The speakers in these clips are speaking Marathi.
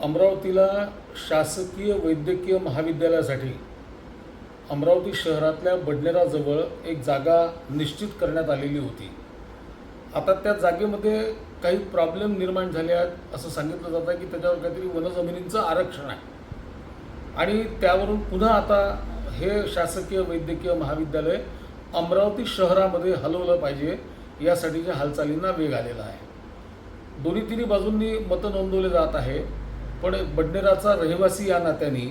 अमरावतीला शासकीय वैद्यकीय महाविद्यालयासाठी अमरावती शहरातल्या बडनेराजवळ एक जागा निश्चित करण्यात आलेली होती। आता त्या जागेमध्ये काही प्रॉब्लेम निर्माण झाले आहेत असं सांगितलं जातं आहे की त्याच्यावर काहीतरी वनजमिनींचं आरक्षण आहे आणि त्यावरून पुन्हा आता हे शासकीय वैद्यकीय महाविद्यालय अमरावती शहरामध्ये हलवलं पाहिजे यासाठीच्या हालचालींना वेग आलेला आहे। दोन्ही तिन्ही बाजूंनी मतं नोंदवले जात आहे, पण बडनेराचा रहिवासी या नात्याने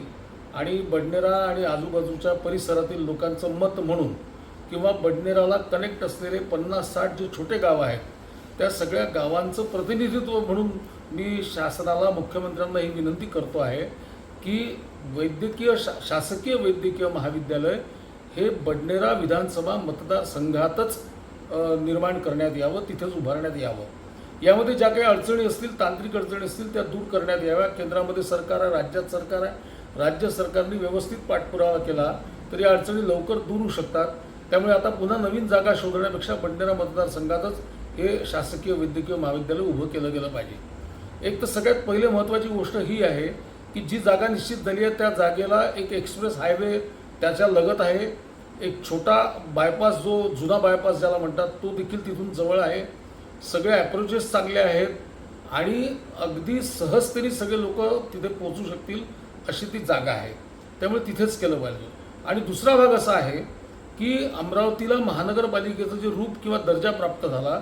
आणि बडनेरा आणि आजूबाजूच्या परिसरातील लोकांचं मत म्हणून किंवा बडनेराला कनेक्ट असलेले 50-60 जे छोटे गाव आहेत त्या सगळ्या गावांचं प्रतिनिधित्व म्हणून मी शासनाला मुख्यमंत्र्यांना ही विनंती करतो आहे की शासकीय वैद्यकीय महाविद्यालय हे बडनेरा विधानसभा मतदारसंघातच निर्माण करण्यात यावं, तिथेच उभारण्यात यावं। यामध्ये ज्या काही अडचणी असतील, तांत्रिक अडचणी असतील त्या दूर करण्यात याव्या। केंद्रामध्ये सरकार आहे, राज्यात सरकार आहे, राज्य सरकारने व्यवस्थित पाठपुरावा केला तर या अडचणी लवकर दूर होऊ शकतात। त्यामुळे आता पुन्हा नवीन जागा शोधण्यापेक्षा बडनेरा मतदारसंघातच हे शासकीय वैद्यकीय महाविद्यालय उभं केलं गेलं पाहिजे। एक तर सगळ्यात पहिले महत्त्वाची गोष्ट ही आहे की जी जागा निश्चित झाली आहे त्या जागेला एक एक्सप्रेस हायवे त्याच्या लगत आहे, एक छोटा बायपास जो जुना बायपास ज्याला म्हणतात तो देखील तिथून जवळ आहे, सगळे अप्रोचेस चांगले आहेत आणि अगदी सहजतेने सगळे लोक तिथे पोहोचू शकतील अशी ती जागा आहे, त्यामुळे तिथेच केलं पाहिजे। आणि दुसरा भाग असा आहे की अमरावतीला महानगरपालिकेचं जे रूप किंवा दर्जा प्राप्त झाला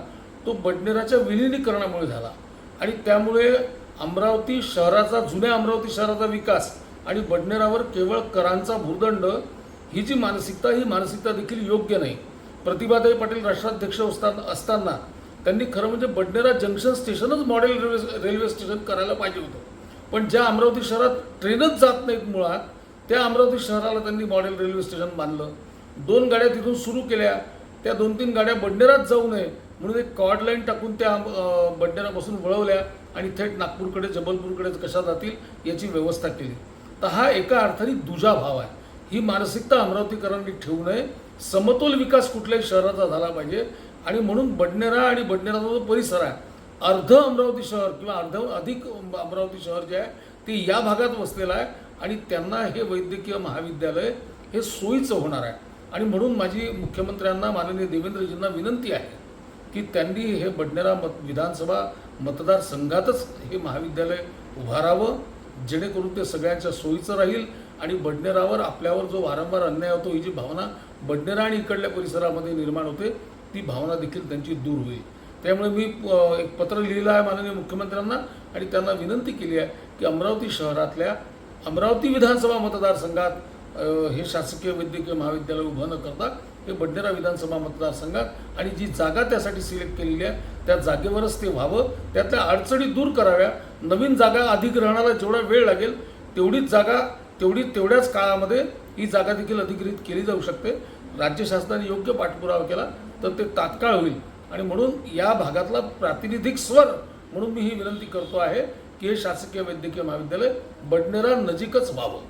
तो बडनेराच्या विलिनीकरणामुळे झाला आणि त्यामुळे अमरावती शहराचा, जुन्या अमरावती शहराचा विकास आणि बडनेरावर केवळ करांचा भुर्दंड ही जी मानसिकता, ही मानसिकता देखील योग्य नाही। प्रतिभाताई पाटील राष्ट्राध्यक्ष असताना त्यांनी खरं म्हणजे बडनेरा जंक्शन स्टेशनच मॉडेल रेल्वे स्टेशन करायला पाहिजे होतं, पण ज्या अमरावती शहरात ट्रेनच जात नाहीत मुळात त्या अमरावती शहराला त्यांनी मॉडेल रेल्वे स्टेशन बांधलं। 2 गाड्या तिथून सुरू केल्या, त्या 2-3 गाड्या बडनेरात जाऊ नये म्हणून एक कॉर्ड लाईन टाकून त्या बडनेरापासून वळवल्या आणि थेट नागपूरकडे, जबलपूरकडे कशा जातील याची व्यवस्था केली। तर हा एका अर्थाने दुजा भाव आहे। ही मानसिकता अमरावतीकरांनी ठेवू नये, समतोल विकास कुठल्याही शहराचा झाला पाहिजे आणि म्हणून बडनेरा आणि बडनेराचा जो परिसर आहे, अर्ध अमरावती शहर किंवा अधिक अमरावती शहर जे आहे ते या भागात वसलेलं आहे आणि त्यांना हे वैद्यकीय महाविद्यालय हे सोयीचं होणार आहे। आणि म्हणून माझी मुख्यमंत्र्यांना, माननीय देवेंद्रजींना विनंती आहे की त्यांनी हे बडनेरा विधानसभा मतदारसंघातच हे महाविद्यालय उभारावं, जेणेकरून ते सगळ्यांच्या सोयीचं राहील आणि बडनेरावर, आपल्यावर जो वारंवार अन्याय होतो, ही जी भावना बडनेरा आणि इकडल्या परिसरामध्ये निर्माण होते ती भावना देखील त्यांची दूर होईल। त्यामुळे मी एक पत्र लिहिलं आहे माननीय मुख्यमंत्र्यांना आणि त्यांना विनंती केली आहे की अमरावती शहरातल्या अमरावती विधानसभा मतदारसंघात हे शासकीय वैद्यकीय महाविद्यालय उभं न करता हे बडनेरा विधानसभा मतदारसंघात आणि जी जागा त्यासाठी सिलेक्ट केलेली आहे त्या जागेवरच ते व्हावं, त्यातल्या अडचणी दूर कराव्या। नवीन जागा अधिग्रहणाला जेवढा वेळ लागेल तेवढीच जागा तेवढ्याच काळामध्ये ही जागा देखील अधिग्रहित केली जाऊ शकते। राज्य शासनाने योग्य पाठपुरावा केला तर ते तात्काळ होईल आणि म्हणून या भागातला प्रातिनिधिक स्वर म्हणून मी ही विनंती करतो आहे की हे शासकीय वैद्यकीय महाविद्यालय बडनेरा नजीकच व्हावं।